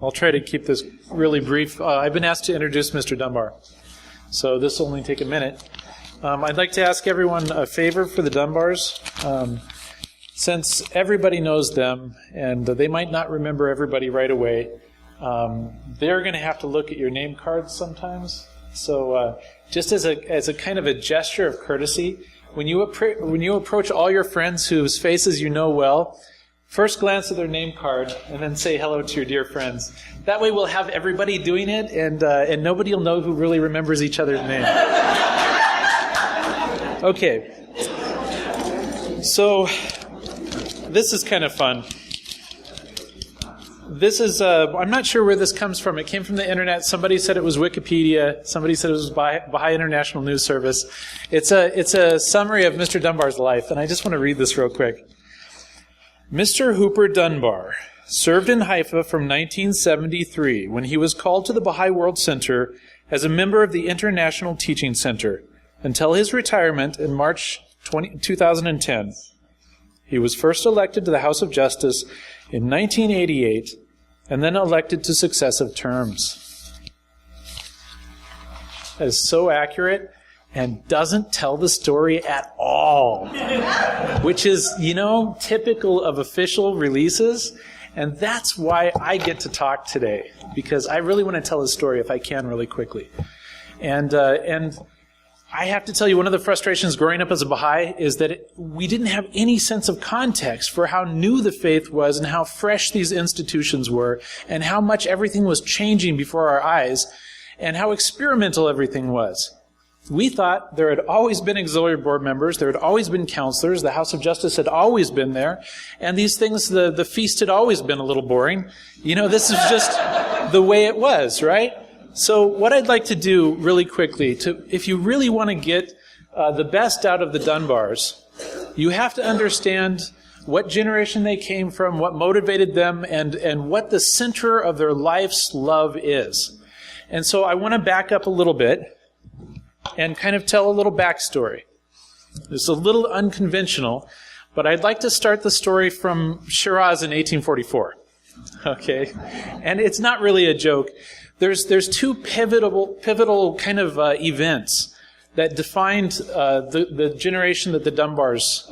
I'll try to keep this really brief. I've been asked to introduce Mr. Dunbar, so this will only take a minute. I'd like to ask everyone a favor for the Dunbars. Since everybody knows them, and they might not remember everybody right away, they're going to have to look at your name cards sometimes. So just as a kind of a gesture of courtesy, when you approach all your friends whose faces you know well, first glance at their name card and then say hello to your dear friends. That way we'll have everybody doing it, and nobody will know who really remembers each other's name. Okay. So this is kind of fun. This is, I'm not sure where this comes from. It came from the internet. Somebody said it was Wikipedia. Somebody said it was Baha'i International News Service. It's a summary of Mr. Dunbar's life, and I just want to read this real quick. Mr. Hooper Dunbar served in Haifa from 1973 when he was called to the Baha'i World Center as a member of the International Teaching Center until his retirement in March 2010. He was first elected to the House of Justice in 1988 and then elected to successive terms. That is so accurate and doesn't tell the story at all, which is, typical of official releases. And that's why I get to talk today, because I really want to tell a story if I can really quickly. And I have to tell you, one of the frustrations growing up as a Baha'i is that we didn't have any sense of context for how new the faith was and how fresh these institutions were and how much everything was changing before our eyes and how experimental everything was. We thought there had always been auxiliary board members, there had always been counselors, the House of Justice had always been there, and these things, the feast had always been a little boring. This is just the way it was, right? So what I'd like to do really quickly, if you really want to get the best out of the Dunbars, you have to understand what generation they came from, what motivated them, and what the center of their life's love is. And so I want to back up a little bit and kind of tell a little backstory. It's a little unconventional, but I'd like to start the story from Shiraz in 1844. Okay? And it's not really a joke. There's two pivotal kind of events that defined the generation that the Dunbars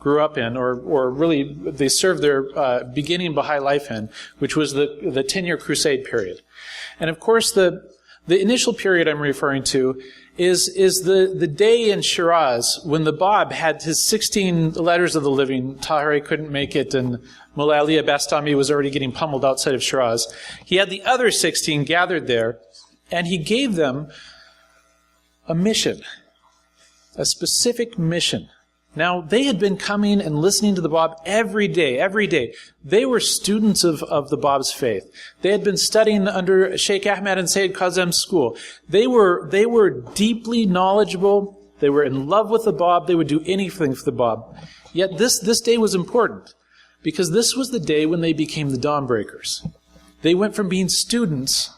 grew up in, or really they served their beginning Baha'i life in, which was the 10-year crusade period. And of course, the initial period I'm referring to is the day in Shiraz when the Bab had his 16 letters of the living. Tahiri couldn't make it, and Mullah Ali Bastami was already getting pummeled outside of Shiraz. He had the other 16 gathered there, and he gave them a mission, a specific mission. Now, they had been coming and listening to the Bab every day. They were students of the Bab's faith. They had been studying under Sheikh Ahmed and Sayyid Kazem's school. They were deeply knowledgeable. They were in love with the Bab. They would do anything for the Bab. Yet this day was important, because this was the day when they became the Dawnbreakers. They went from being students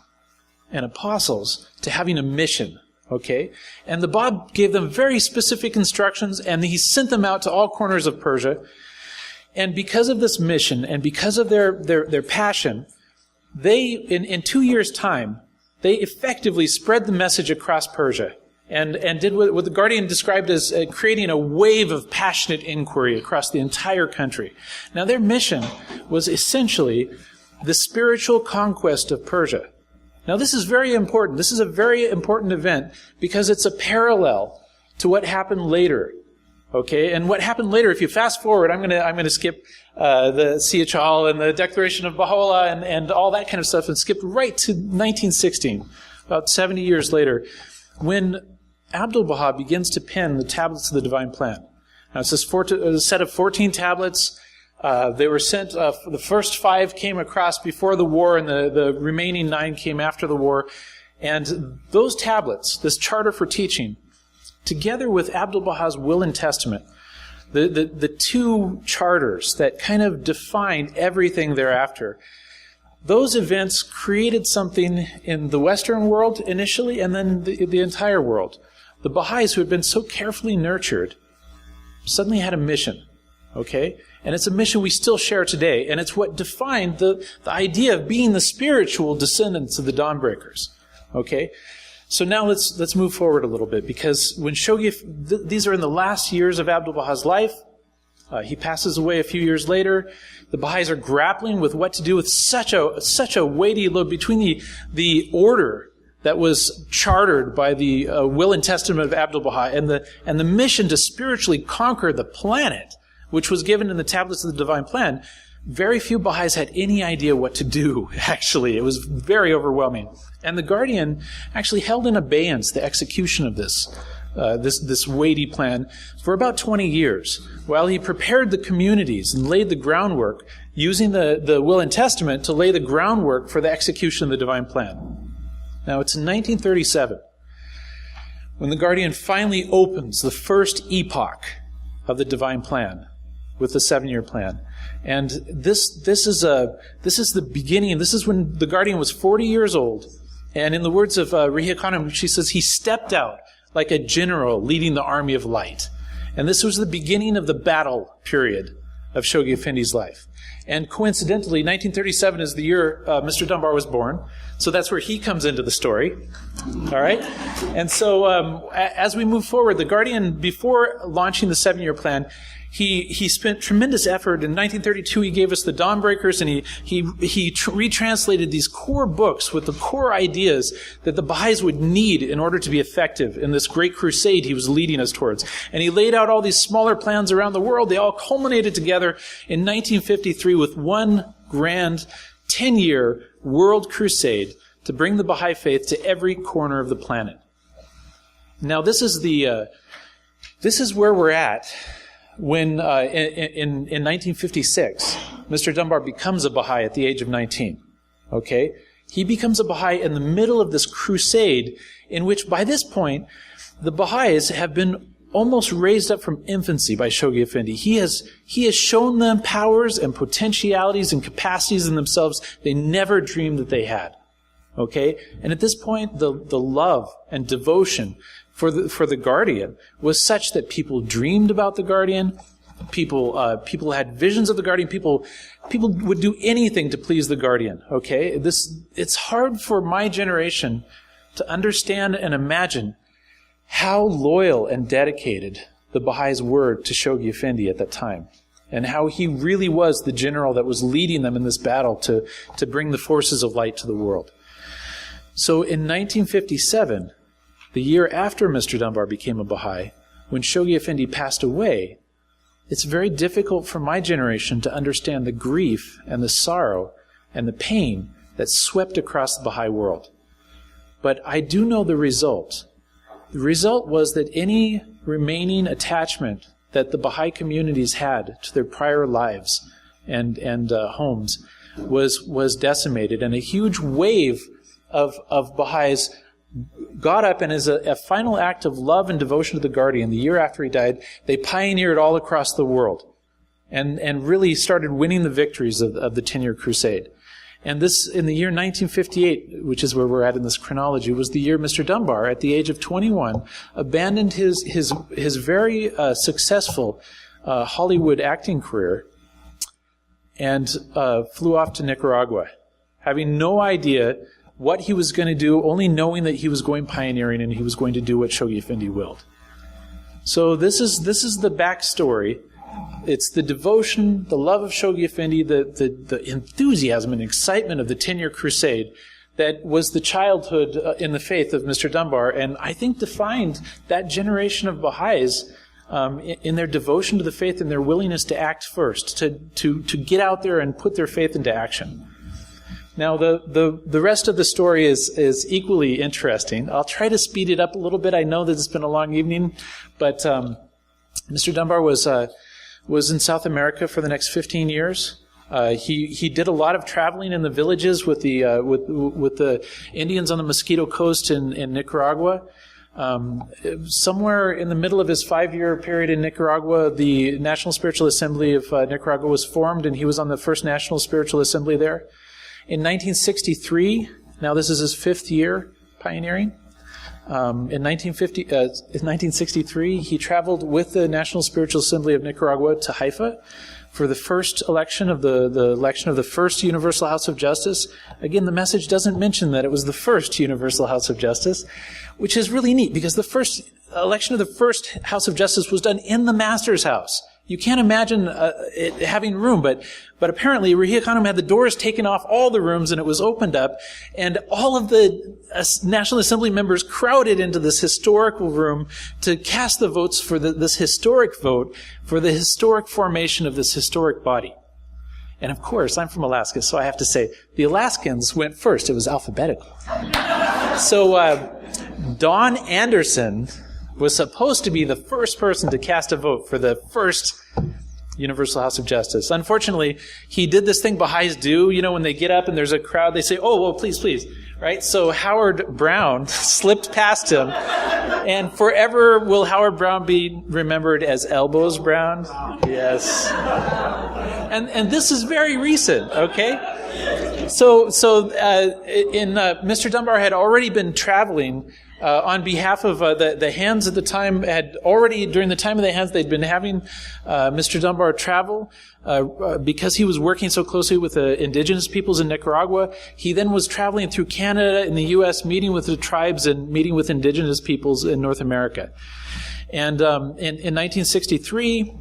and apostles to having a mission. Okay? And the Bab gave them very specific instructions, and he sent them out to all corners of Persia. And because of this mission, and because of their passion, they, in 2 years' time, they effectively spread the message across Persia, and did what the Guardian described as creating a wave of passionate inquiry across the entire country. Now, their mission was essentially the spiritual conquest of Persia. Now, this is very important. This is a very important event because it's a parallel to what happened later. Okay? And what happened later, if you fast forward, I'm going to skip the Siyachal and the Declaration of Baha'u'llah and all that kind of stuff, and skip right to 1916, about 70 years later, when Abdul Baha begins to pen the tablets of the Divine Plan. Now, it's a set of 14 tablets. They were sent, the first 5 came across before the war, and the remaining 9 came after the war. And those tablets, this charter for teaching, together with Abdul Baha's will and testament, the two charters that kind of defined everything thereafter, those events created something in the Western world initially, and then the entire world. The Baha'is, who had been so carefully nurtured, suddenly had a mission. Okay? And it's a mission we still share today. And it's what defined the idea of being the spiritual descendants of the Dawnbreakers. Okay? So now let's move forward a little bit, because when these are in the last years of Abdu'l-Baha's life. He passes away a few years later. The Baha'is are grappling with what to do with such a weighty load between the order that was chartered by the will and testament of Abdu'l-Baha and the mission to spiritually conquer the planet, which was given in the tablets of the Divine Plan. Very few Baha'is had any idea what to do, actually. It was very overwhelming. And the Guardian actually held in abeyance the execution of this weighty plan for about 20 years, while he prepared the communities and laid the groundwork, using the will and testament to lay the groundwork for the execution of the Divine Plan. Now, it's in 1937 when the Guardian finally opens the first epoch of the Divine Plan with the 7-year plan. And this is the beginning. This is when the Guardian was 40 years old. And in the words of Rihya Khanum, she says, he stepped out like a general leading the army of light. And this was the beginning of the battle period of Shoghi Effendi's life. And coincidentally, 1937 is the year Mr. Dunbar was born. So that's where he comes into the story. All right? And so as we move forward, the Guardian, before launching the 7-year plan, he spent tremendous effort. In 1932, he gave us the Dawnbreakers, and he retranslated these core books with the core ideas that the Baha'is would need in order to be effective in this great crusade he was leading us towards. And he laid out all these smaller plans around the world. They all culminated together in 1953 with one grand 10-year world crusade to bring the Baha'i faith to every corner of the planet. Now, this is where we're at. When in 1956, Mr. Dunbar becomes a Baha'i at the age of 19. Okay? He becomes a Baha'i in the middle of this crusade in which, by this point, the Baha'is have been almost raised up from infancy by Shoghi Effendi. He has shown them powers and potentialities and capacities in themselves they never dreamed that they had. Okay? And at this point, the love and devotion for the Guardian was such that people dreamed about the Guardian. People had visions of the Guardian. People would do anything to please the Guardian. Okay, it's hard for my generation to understand and imagine how loyal and dedicated the Baha'is were to Shoghi Effendi at that time, and how he really was the general that was leading them in this battle to bring the forces of light to the world. So in 1957. The year after Mr. Dunbar became a Baha'i, when Shoghi Effendi passed away, it's very difficult for my generation to understand the grief and the sorrow and the pain that swept across the Baha'i world. But I do know the result. The result was that any remaining attachment that the Baha'i communities had to their prior lives and homes was decimated, and a huge wave of Baha'is got up, and as a final act of love and devotion to the Guardian, the year after he died, they pioneered all across the world and really started winning the victories of the 10-year crusade. And this, in the year 1958, which is where we're at in this chronology, was the year Mr. Dunbar, at the age of 21, abandoned his very successful Hollywood acting career and flew off to Nicaragua, having no idea what he was going to do, only knowing that he was going pioneering and he was going to do what Shoghi Effendi willed. So this is the backstory. It's the devotion, the love of Shoghi Effendi, the enthusiasm and excitement of the 10-year crusade that was the childhood in the faith of Mr. Dunbar, and I think defined that generation of Baha'is in their devotion to the faith and their willingness to act first, to get out there and put their faith into action. Now, the rest of the story is equally interesting. I'll try to speed it up a little bit. I know that it's been a long evening, but Mr. Dunbar was in South America for the next 15 years. He did a lot of traveling in the villages with the Indians on the Mosquito Coast in Nicaragua. Somewhere in the middle of his 5-year period in Nicaragua, the National Spiritual Assembly of Nicaragua was formed, and he was on the first National Spiritual Assembly there. In 1963, now this is his 5th year pioneering, in 1963, he traveled with the National Spiritual Assembly of Nicaragua to Haifa for the first election of the election of the first Universal House of Justice. Again, the message doesn't mention that it was the first Universal House of Justice, which is really neat because the first election of the first House of Justice was done in the Master's house. You can't imagine it having room, but apparently Rehia Khanum had the doors taken off all the rooms and it was opened up, and all of the National Assembly members crowded into this historical room to cast the votes for this historic vote for the historic formation of this historic body. And of course, I'm from Alaska, so I have to say, the Alaskans went first. It was alphabetical. So Don Anderson was supposed to be the first person to cast a vote for the first Universal House of Justice. Unfortunately, he did this thing Baha'is do, when they get up and there's a crowd, they say, "Oh, well, please, please," right? So Howard Brown slipped past him, and forever will Howard Brown be remembered as Elbows Brown. Yes. And this is very recent, okay? So Mr. Dunbar had already been traveling on behalf of the Hands at the time. Had already, during the time of the Hands, they'd been having Mr. Dunbar travel because he was working so closely with the indigenous peoples in Nicaragua. He then was traveling through Canada and the U.S., meeting with the tribes and meeting with indigenous peoples in North America. And in 1963,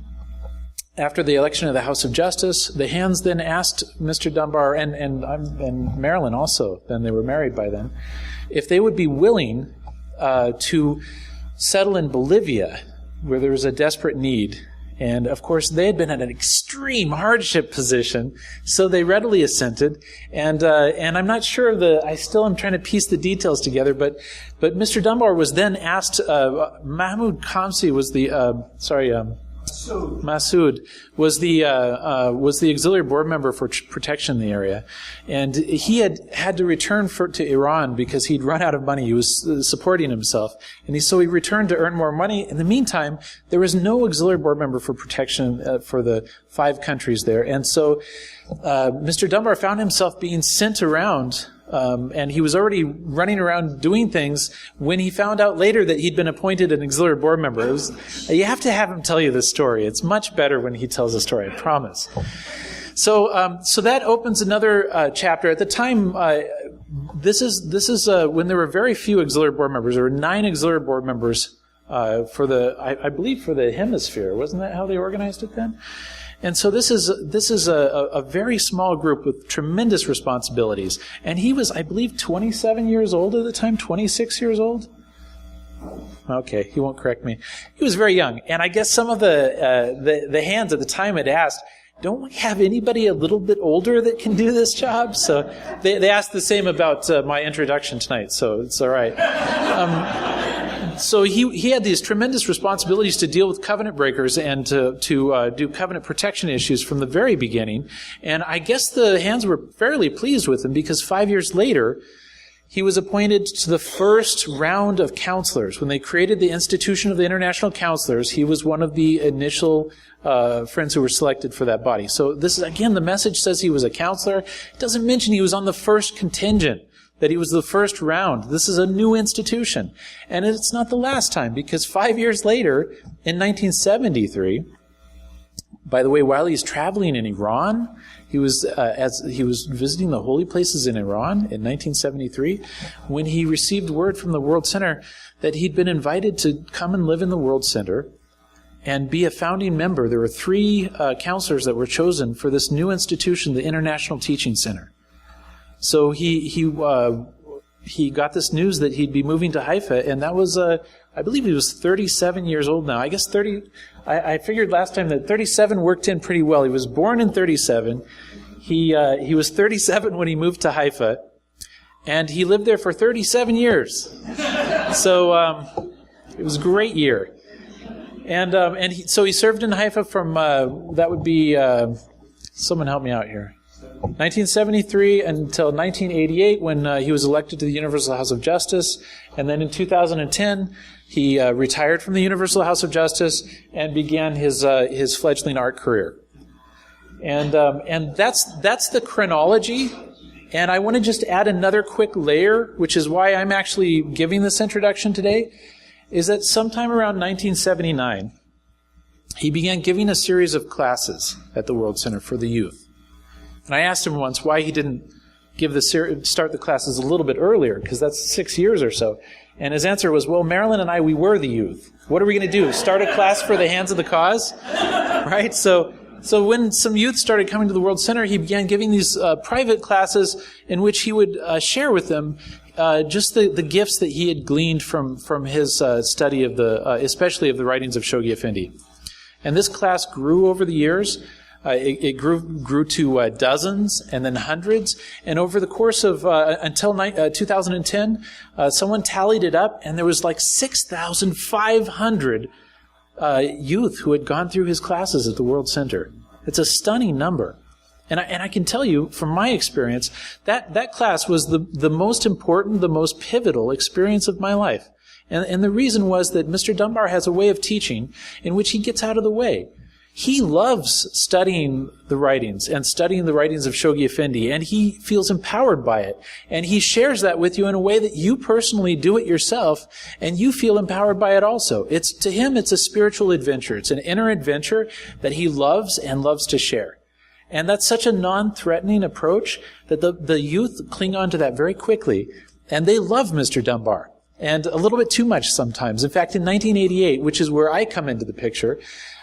after the election of the House of Justice, the Hands then asked Mr. Dunbar and Marilyn also, then they were married by then, if they would be willing to settle in Bolivia, where there was a desperate need. And of course, they had been in an extreme hardship position, so they readily assented. And I'm not sure I still am trying to piece the details together, but Mr. Dunbar was then asked, Mahmoud Kamsi was Masood was the auxiliary board member for protection in the area, and he had to return to Iran because he'd run out of money. He was supporting himself, and so he returned to earn more money. In the meantime, there was no auxiliary board member for protection for the 5 countries there, and so Mr. Dunbar found himself being sent around. And he was already running around doing things when he found out later that he'd been appointed an auxiliary board member. You have to have him tell you this story. It's much better when he tells the story, I promise. So that opens another chapter. At the time, this is when there were very few auxiliary board members. There were 9 auxiliary board members I believe for the hemisphere. Wasn't that how they organized it then? And so this is a very small group with tremendous responsibilities. And he was, I believe, 27 years old at the time, 26 years old. Okay, he won't correct me. He was very young. And I guess some of the Hands at the time had asked, don't we have anybody a little bit older that can do this job? So they asked the same about my introduction tonight, so it's all right. So he had these tremendous responsibilities to deal with covenant breakers and to do covenant protection issues from the very beginning. And I guess the Hands were fairly pleased with him because 5 years later, he was appointed to the first round of counselors. When they created the institution of the International Counselors, he was one of the initial friends who were selected for that body. So this is, again, the message says he was a counselor. It doesn't mention he was on the first contingent, that he was the first round. This is a new institution. And it's not the last time, because 5 years later, in 1973, by the way, while he's traveling in Iran, he was visiting the holy places in Iran in 1973, when he received word from the World Center that he'd been invited to come and live in the World Center and be a founding member. There were 3 counselors that were chosen for this new institution, the International Teaching Center. So he got this news that he'd be moving to Haifa, and that was, I believe he was 37 years old now. I guess 30, I figured last time that 37 worked in pretty well. He was born in 37. He was 37 when he moved to Haifa, and he lived there for 37 years. So it was a great year. So he served in Haifa from, that would be, someone help me out here. 1973 until 1988, when he was elected to the Universal House of Justice. And then in 2010, he retired from the Universal House of Justice and began his fledgling art career. And that's the chronology. And I want to just add another quick layer, which is why I'm actually giving this introduction today, is that sometime around 1979, he began giving a series of classes at the World Center for the youth. And I asked him once why he didn't start the classes a little bit earlier, because that's 6 years or so. And his answer was, well, Marilyn and I, we were the youth. What are we going to do? Start a class for the hands of the cause? Right? So when some youth started coming to the World Center, he began giving these private classes in which he would share with them just the gifts that he had gleaned from his study of especially of the writings of Shoghi Effendi. And this class grew over the years. It grew to dozens and then hundreds. And over the course of until 2010, someone tallied it up, and there was like 6,500 youth who had gone through his classes at the World Center. It's a stunning number. And I can tell you from my experience that class was the most important, the most pivotal experience of my life. And the reason was that Mr. Dunbar has a way of teaching in which he gets out of the way. He loves studying the writings and studying the writings of Shoghi Effendi, and he feels empowered by it. And he shares that with you in a way that you personally do it yourself, and you feel empowered by it also. To him, it's a spiritual adventure. It's an inner adventure that he loves and loves to share. And that's such a non-threatening approach that the youth cling on to that very quickly, and they love Mr. Dunbar. And a little bit too much sometimes. In fact, in 1988, which is where I come into the picture,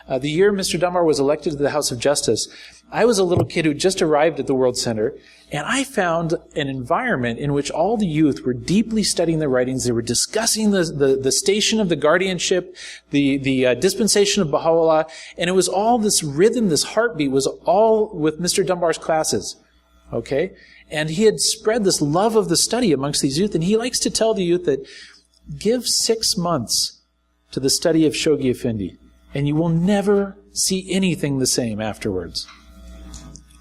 the year Mr. Dunbar was elected to the House of Justice, I was a little kid who just arrived at the World Center, and I found an environment in which all the youth were deeply studying the writings. They were discussing the station of the guardianship, the dispensation of Baha'u'llah, and it was all this rhythm, this heartbeat was all with Mr. Dunbar's classes. Okay? And he had spread this love of the study amongst these youth, and he likes to tell the youth that give 6 months to the study of Shoghi Effendi, and you will never see anything the same afterwards.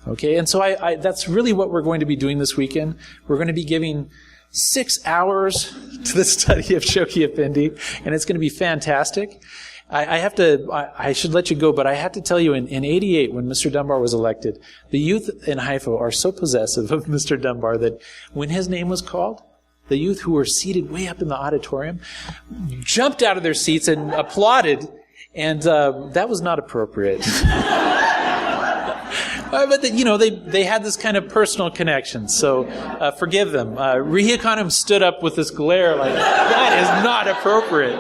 Okay, and so that's really what we're going to be doing this weekend. We're going to be giving 6 hours to the study of Shoghi Effendi, and it's going to be fantastic. I should let you go, but I have to tell you, in 88, when Mr. Dunbar was elected, the youth in Haifa are so possessive of Mr. Dunbar that when his name was called, the youth who were seated way up in the auditorium jumped out of their seats and applauded, and that was not appropriate. But they had this kind of personal connection, so forgive them. Rihi Khanum stood up with this glare like, that is not appropriate.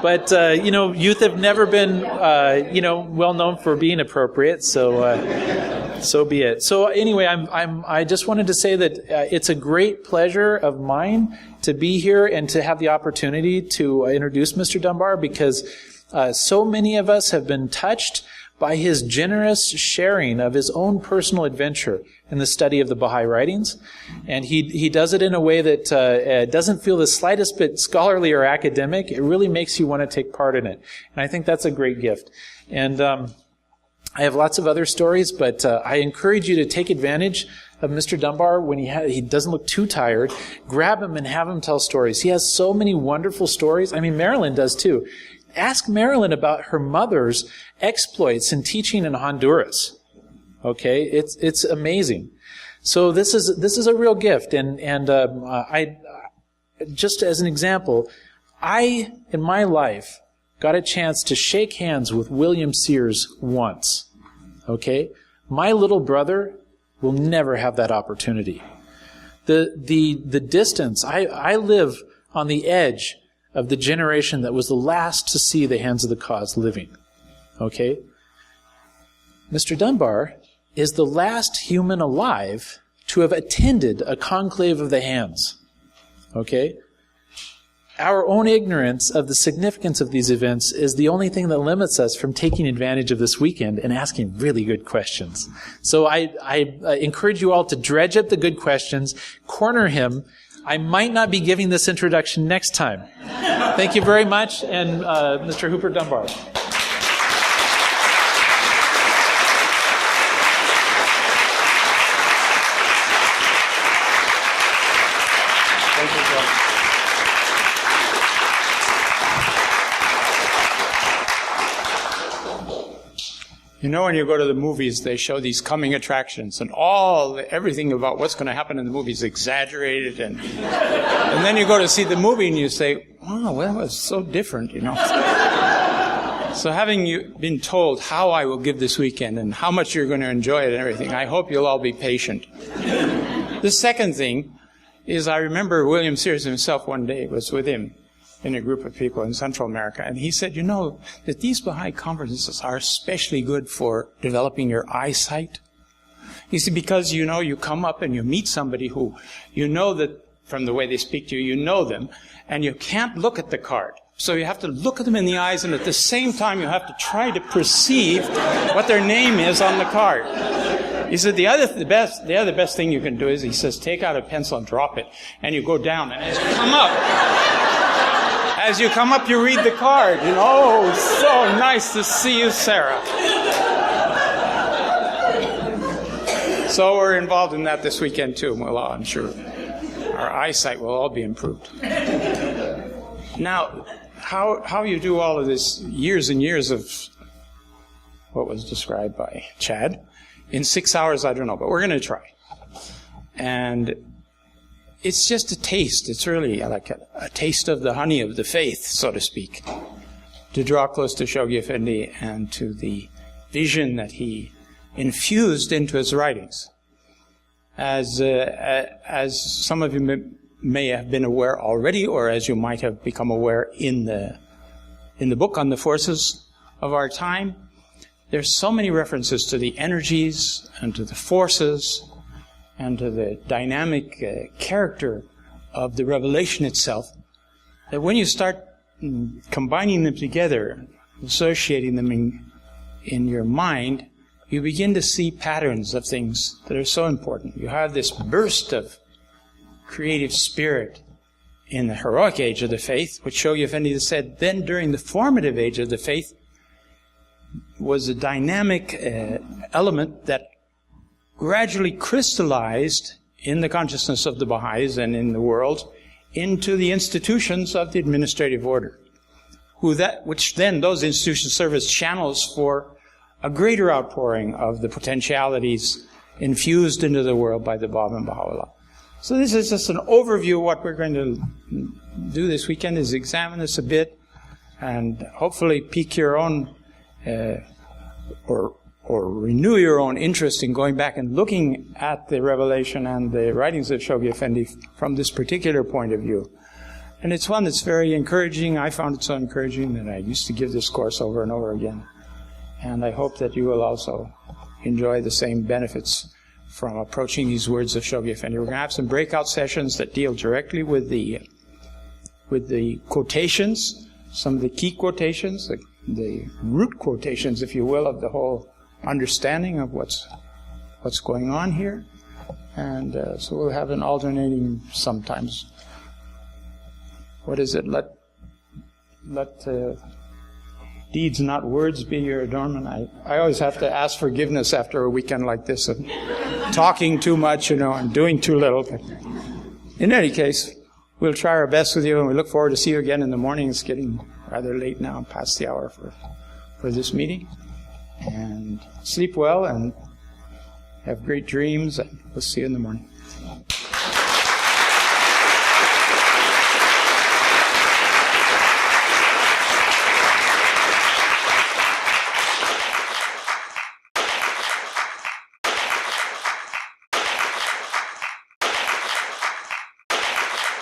But, youth have never been, well known for being appropriate, so be it. So anyway, I just wanted to say that it's a great pleasure of mine to be here and to have the opportunity to introduce Mr. Dunbar, because so many of us have been touched by his generous sharing of his own personal adventure in the study of the Baha'i writings. And he does it in a way that doesn't feel the slightest bit scholarly or academic. It really makes you want to take part in it. And I think that's a great gift. And I have lots of other stories, but I encourage you to take advantage of Mr. Dunbar when he doesn't look too tired. Grab him and have him tell stories. He has so many wonderful stories. I mean, Marilyn does too. Ask Marilyn about her mother's exploits in teaching in Honduras. Okay, it's amazing. So this is a real gift, and I just as an example, I in my life got a chance to shake hands with William Sears once. Okay, my little brother will never have that opportunity. The distance. I live on the edge of the generation that was the last to see the hands of the cause living. Okay? Mr. Dunbar is the last human alive to have attended a conclave of the hands. Okay? Our own ignorance of the significance of these events is the only thing that limits us from taking advantage of this weekend and asking really good questions. So I encourage you all to dredge up the good questions, corner him. I might not be giving this introduction next time. Thank you very much, and Mr. Hooper Dunbar. Thank you, John. You know, when you go to the movies, they show these coming attractions, and everything about what's going to happen in the movie is exaggerated, and then you go to see the movie and you say, "Wow, well, that was so different," you know. So having you been told how I will give this weekend and how much you're going to enjoy it and everything, I hope you'll all be patient. The second thing is I remember William Sears himself one day was with him in a group of people in Central America, and he said, you know, that these Baha'i conferences are especially good for developing your eyesight. You see, because, you know, you come up and you meet somebody who, you know that from the way they speak to you, you know them, and you can't look at the card. So you have to look at them in the eyes, and at the same time you have to try to perceive what their name is on the card. He said the other best thing you can do is, he says, take out a pencil and drop it, and you go down, and as you come up, you read the card. You know, oh, so nice to see you, Sarah. So we're involved in that this weekend too. Well, I'm sure our eyesight will all be improved. Now, how you do all of this, years and years of what was described by Chad, in 6 hours, I don't know, but we're going to try. And it's just a taste. It's really like a taste of the honey of the faith, so to speak, to draw close to Shoghi Effendi and to the vision that he infused into his writings. As some of you may have been aware already, or as you might have become aware in the book on the forces of our time, there's so many references to the energies and to the forces and to the dynamic character of the revelation itself, that when you start combining them together, associating them in your mind, you begin to see patterns of things that are so important. You have this burst of creative spirit in the heroic age of the faith, which Shoghi Effendi said then during the formative age of the faith was a dynamic element that gradually crystallized in the consciousness of the Baha'is and in the world into the institutions of the administrative order, which then those institutions serve as channels for a greater outpouring of the potentialities infused into the world by the Bab and Baha'u'llah. So this is just an overview of what we're going to do this weekend, is examine this a bit and hopefully pique your own or renew your own interest in going back and looking at the revelation and the writings of Shoghi Effendi from this particular point of view. And it's one that's very encouraging. I found it so encouraging that I used to give this course over and over again. And I hope that you will also enjoy the same benefits from approaching these words of Shoghi Effendi. We're going to have some breakout sessions that deal directly with the quotations, some of the key quotations, the root quotations, if you will, of the whole understanding of what's going on here. And so we'll have an alternating sometimes. What is it? Let deeds, not words, be your adornment. I always have to ask forgiveness after a weekend like this of talking too much, and doing too little. But in any case, we'll try our best with you, and we look forward to see you again in the morning. It's getting rather late now, past the hour for this meeting. And sleep well and have great dreams, and we'll see you in the morning.